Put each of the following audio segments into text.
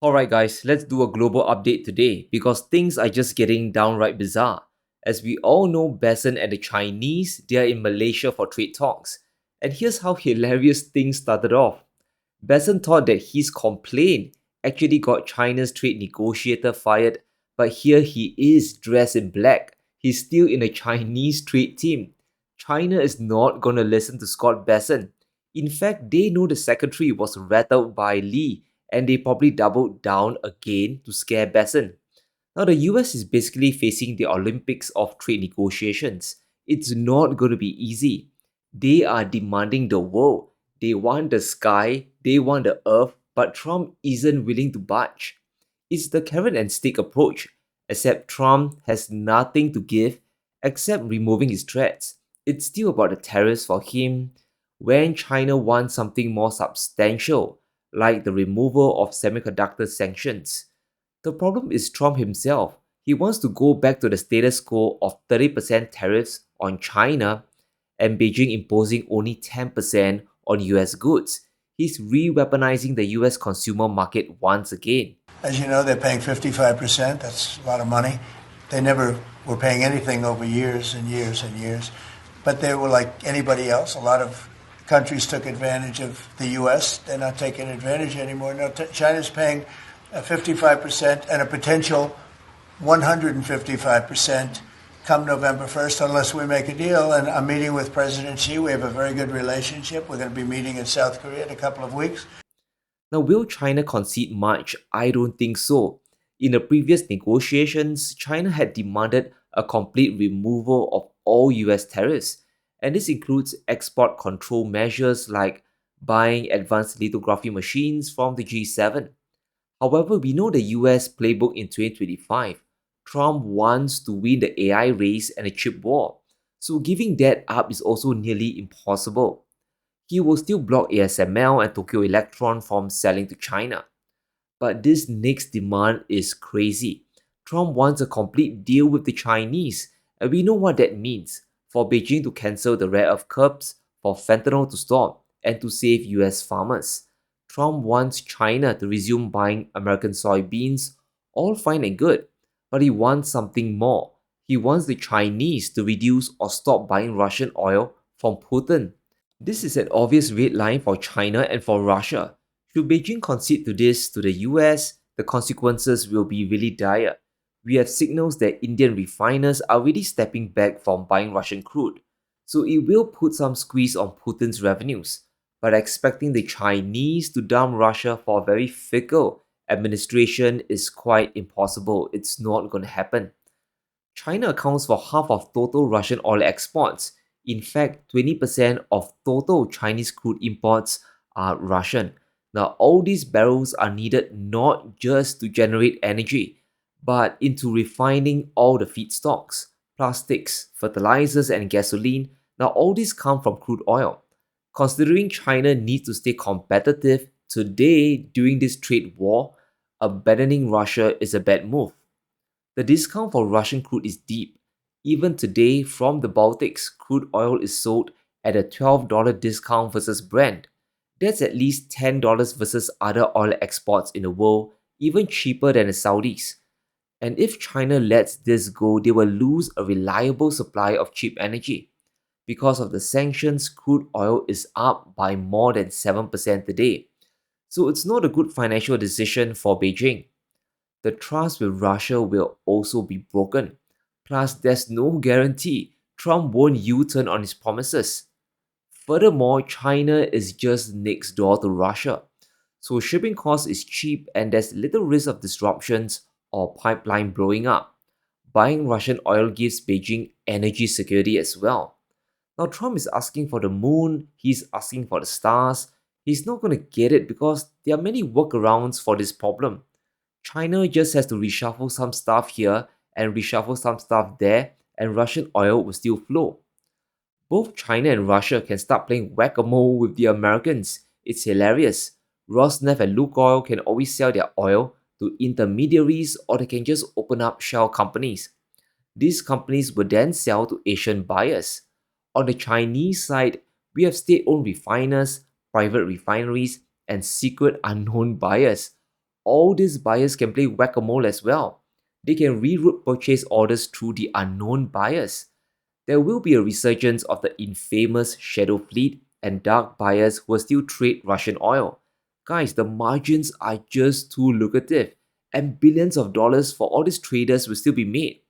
Alright, guys, let's do a global update today because things are just getting downright bizarre. As we all know, Besson and the Chinese, they are in Malaysia for trade talks. And here's how hilarious things started off. Besson thought that his complaint actually got China's trade negotiator fired, but here he is dressed in black. He's still in a Chinese trade team. China is not gonna listen to Scott Besson. In fact, they know the secretary was rattled by Lee and they probably doubled down again to scare Besson. Now, the US is basically facing the Olympics of trade negotiations. It's not going to be easy. They are demanding the world. They want the sky, they want the earth, but Trump isn't willing to budge. It's the carrot and stick approach, except Trump has nothing to give except removing his threats. It's still about the tariffs for him. When China wants something more substantial, like the removal of semiconductor sanctions. The problem is Trump himself. He wants to go back to the status quo of 30% tariffs on China and Beijing imposing only 10% on US goods. He's re weaponizing the US consumer market once again. As you know, they're paying 55%. That's a lot of money. They never were paying anything over years and years and years. But they were like anybody else. A lot of countries took advantage of the U.S. They're not taking advantage anymore. No, China's paying 55% and a potential 155% come November 1st unless we make a deal. And I'm meeting with President Xi. We have a very good relationship. We're going to be meeting in South Korea in a couple of weeks. Now, will China concede much? I don't think so. In the previous negotiations, China had demanded a complete removal of all US tariffs, and this includes export control measures like buying advanced lithography machines from the G7. However, we know the US playbook in 2025. Trump wants to win the AI race and the chip war, so giving that up is also nearly impossible. He will still block ASML and Tokyo Electron from selling to China. But this next demand is crazy. Trump wants a complete deal with the Chinese, and we know what that means for Beijing to cancel the rare earth curbs, for fentanyl to stop, and to save US farmers. Trump wants China to resume buying American soybeans, all fine and good, but he wants something more. He wants the Chinese to reduce or stop buying Russian oil from Putin. This is an obvious red line for China and for Russia. Should Beijing concede to this to the US, the consequences will be really dire. We have signals that Indian refiners are really stepping back from buying Russian crude, so it will put some squeeze on Putin's revenues. But expecting the Chinese to dump Russia for a very fickle administration is quite impossible. It's not going to happen. China accounts for half of total Russian oil exports. In fact, 20% of total Chinese crude imports are Russian. Now, all these barrels are needed not just to generate energy, but into refining all the feedstocks, plastics, fertilizers, and gasoline. Now, all these come from crude oil. Considering China needs to stay competitive today during this trade war, abandoning Russia is a bad move. The discount for Russian crude is deep. Even today, from the Baltics, crude oil is sold at a $12 discount versus Brent. That's at least $10 versus other oil exports in the world, even cheaper than the Saudis. And if China lets this go, they will lose a reliable supply of cheap energy. Because of the sanctions, crude oil is up by more than 7% today. So it's not a good financial decision for Beijing. The trust with Russia will also be broken. Plus, there's no guarantee Trump won't U turn on his promises. Furthermore, China is just next door to Russia, so shipping cost is cheap and there's little risk of disruptions or pipeline blowing up. Buying Russian oil gives Beijing energy security as well. Now, Trump is asking for the moon, he's asking for the stars. He's not going to get it because there are many workarounds for this problem. China just has to reshuffle some stuff here and reshuffle some stuff there, and Russian oil will still flow. Both China and Russia can start playing whack-a-mole with the Americans. It's hilarious. Rosneft and Lukoil can always sell their oil to intermediaries or they can just open up shell companies. These companies will then sell to Asian buyers. On the Chinese side, we have state-owned refiners, private refineries, and secret unknown buyers. all these buyers can play whack-a-mole as well. They can reroute purchase orders through the unknown buyers. There will be a resurgence of the infamous shadow fleet and dark buyers who will still trade Russian oil. Guys, the margins are just too lucrative, and billions of dollars for all these traders will still be made.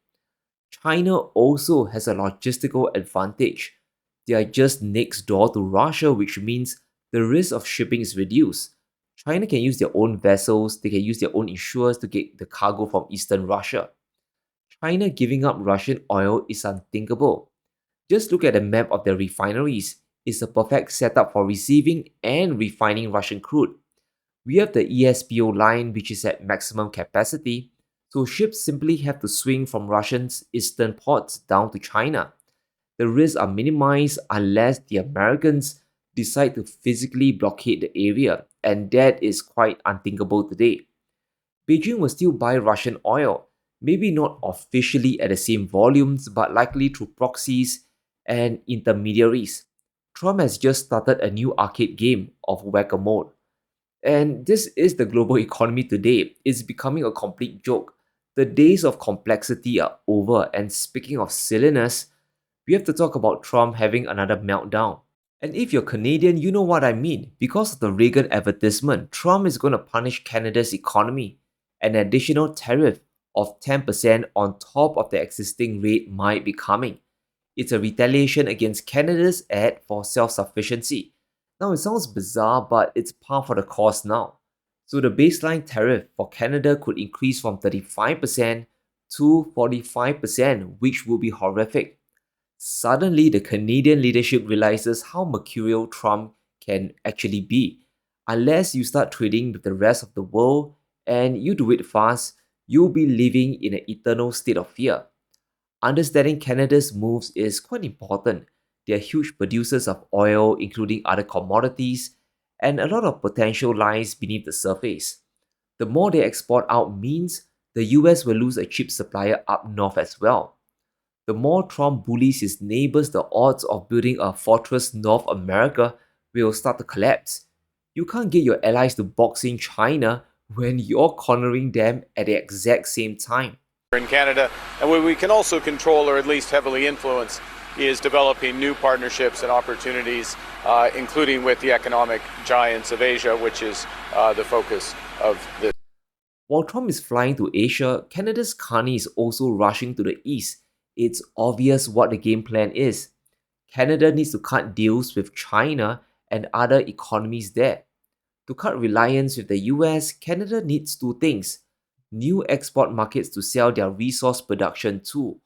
China also has a logistical advantage. They are just next door to Russia, which means the risk of shipping is reduced. China can use their own vessels, they can use their own insurers to get the cargo from eastern Russia. China giving up Russian oil is unthinkable. Just look at the map of their refineries. It's a perfect setup for receiving and refining Russian crude. We have the ESPO line, which is at maximum capacity, so ships simply have to swing from Russia's eastern ports down to China. The risks are minimized unless the Americans decide to physically blockade the area, and that is quite unthinkable today. Beijing will still buy Russian oil, maybe not officially at the same volumes, but likely through proxies and intermediaries. Trump has just started a new arcade game of whack-a-mole. And this is the global economy today. It's becoming a complete joke. The days of complexity are over. And speaking of silliness, we have to talk about Trump having another meltdown. And if you're Canadian, you know what I mean. Because of the Reagan advertisement, Trump is going to punish Canada's economy. An additional tariff of 10% on top of the existing rate might be coming. It's a retaliation against Canada's ad for self-sufficiency. Now, it sounds bizarre, but it's par for the course now. So the baseline tariff for Canada could increase from 35% to 45%, which will be horrific. Suddenly, the Canadian leadership realizes how mercurial Trump can actually be. Unless you start trading with the rest of the world and you do it fast, you'll be living in an eternal state of fear. Understanding Canada's moves is quite important. They are huge producers of oil, including other commodities, and a lot of potential lies beneath the surface. The more they export out means the US will lose a cheap supplier up north as well. The more Trump bullies his neighbors, the odds of building a fortress North America will start to collapse. You can't get your allies to box in China when you're cornering them at the exact same time. In Canada, and what we can also control or at least heavily influence is developing new partnerships and opportunities, including with the economic giants of Asia, which is the focus of this. While Trump is flying to Asia, Canada's Carney is also rushing to the east. It's obvious what the game plan is. Canada needs to cut deals with China and other economies there. To cut reliance with the US, Canada needs two things: new export markets to sell their resource production to.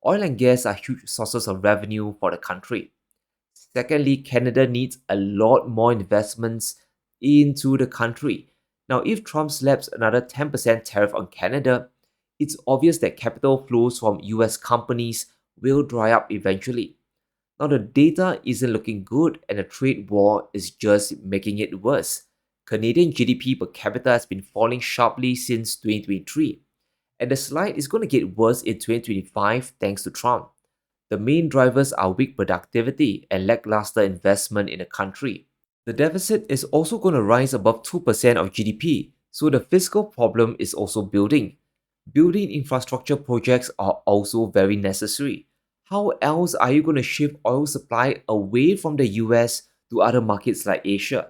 Oil and gas are huge sources of revenue for the country. Secondly, Canada needs a lot more investments into the country. Now, if Trump slaps another 10% tariff on Canada, it's obvious that capital flows from US companies will dry up eventually. Now, the data isn't looking good, and the trade war is just making it worse. Canadian GDP per capita has been falling sharply since 2023, and the slide is going to get worse in 2025 thanks to Trump. The main drivers are weak productivity and lackluster investment in the country. The deficit is also going to rise above 2% of GDP, so the fiscal problem is also building. Building infrastructure projects are also very necessary. How else are you going to shift oil supply away from the US to other markets like Asia?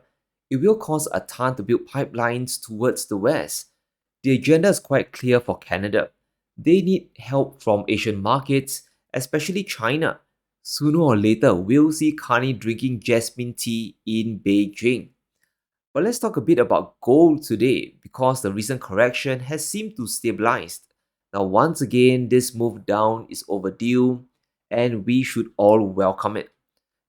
It will cost a ton to build pipelines towards the West. The agenda is quite clear for Canada. They need help from Asian markets, especially China. Sooner or later, we'll see Carney drinking jasmine tea in Beijing. But let's talk a bit about gold today because the recent correction has seemed to stabilize. Now, once again, this move down is overdue and we should all welcome it.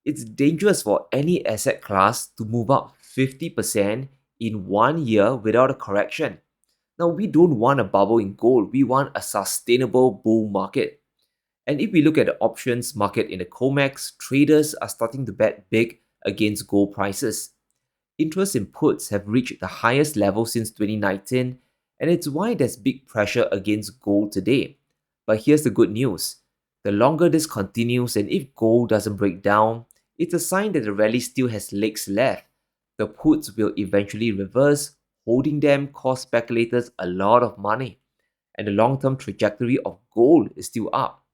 It's dangerous for any asset class to move up 50% in 1 year without a correction. Now, we don't want a bubble in gold, we want a sustainable bull market. And if we look at the options market in the COMEX, traders are starting to bet big against gold prices. Interest in puts have reached the highest level since 2019, and it's why there's big pressure against gold today. But here's the good news. The longer this continues and if gold doesn't break down, it's a sign that the rally still has legs left. The puts will eventually reverse, holding them cost speculators a lot of money, and the long-term trajectory of gold is still up.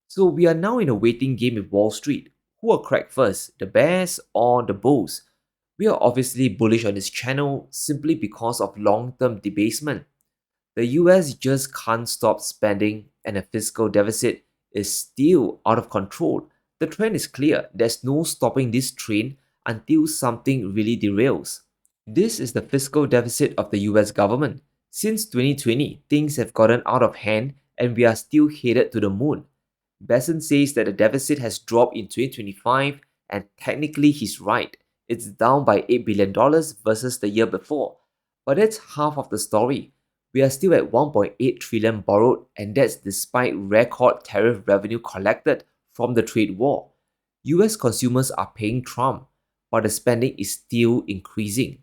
So we are now in a waiting game with Wall Street. Who will crack first, the bears or the bulls? We are obviously bullish on this channel simply because of long-term debasement. The US just can't stop spending and a fiscal deficit is still out of control. The trend is clear. There's no stopping this train until something really derails. This is the fiscal deficit of the US government. Since 2020, things have gotten out of hand and we are still headed to the moon. Besson says that the deficit has dropped in 2025 and technically he's right. It's down by $8 billion versus the year before. But that's half of the story. We are still at 1.8 trillion borrowed and that's despite record tariff revenue collected from the trade war. US consumers are paying Trump, but the spending is still increasing.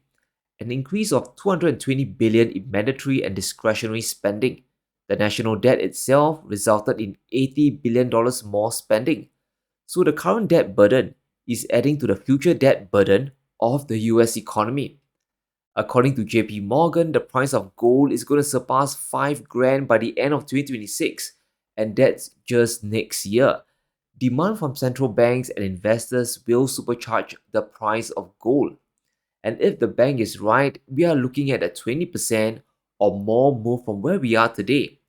An increase of 220 billion in mandatory and discretionary spending. The national debt itself resulted in $80 billion more spending. So the current debt burden is adding to the future debt burden of the US economy. According to JP Morgan, the price of gold is going to surpass 5 grand by the end of 2026, and that's just next year. Demand from central banks and investors will supercharge the price of gold. And if the bank is right, we are looking at a 20% or more move from where we are today.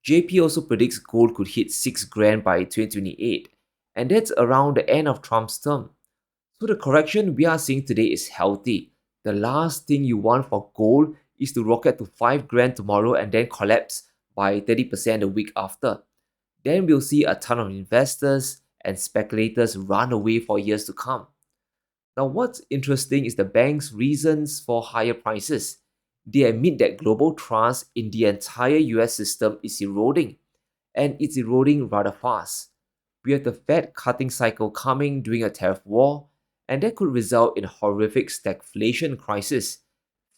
JP also predicts gold could hit 6 grand by 2028, and that's around the end of Trump's term. So the correction we are seeing today is healthy. The last thing you want for gold is to rocket to 5 grand tomorrow and then collapse by 30% the week after. Then we'll see a ton of investors and speculators run away for years to come. Now, what's interesting is the bank's reasons for higher prices. They admit that global trust in the entire US system is eroding, and it's eroding rather fast. We have the Fed cutting cycle coming during a tariff war, and that could result in a horrific stagflation crisis.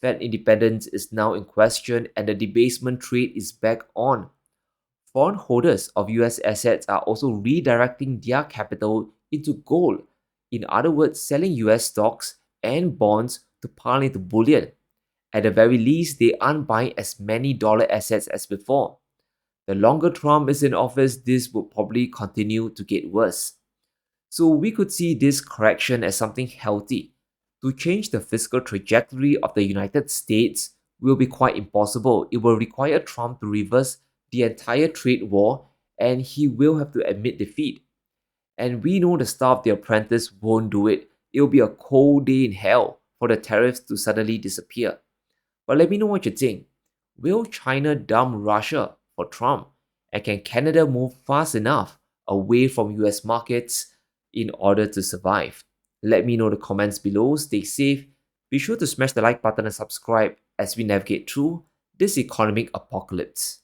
Fed independence is now in question, and the debasement trade is back on. Foreign holders of US assets are also redirecting their capital into gold. In other words, selling US stocks and bonds to pile into bullion. At the very least, they aren't buying as many dollar assets as before. The longer Trump is in office, this will probably continue to get worse. So we could see this correction as something healthy. To change the fiscal trajectory of the United States will be quite impossible. It will require Trump to reverse the entire trade war and he will have to admit defeat. And we know the staff, The Apprentice, won't do it. It will be a cold day in hell for the tariffs to suddenly disappear. But let me know what you think. Will China dump Russia for Trump? And can Canada move fast enough away from US markets in order to survive? Let me know in the comments below. Stay safe. Be sure to smash the like button and subscribe as we navigate through this economic apocalypse.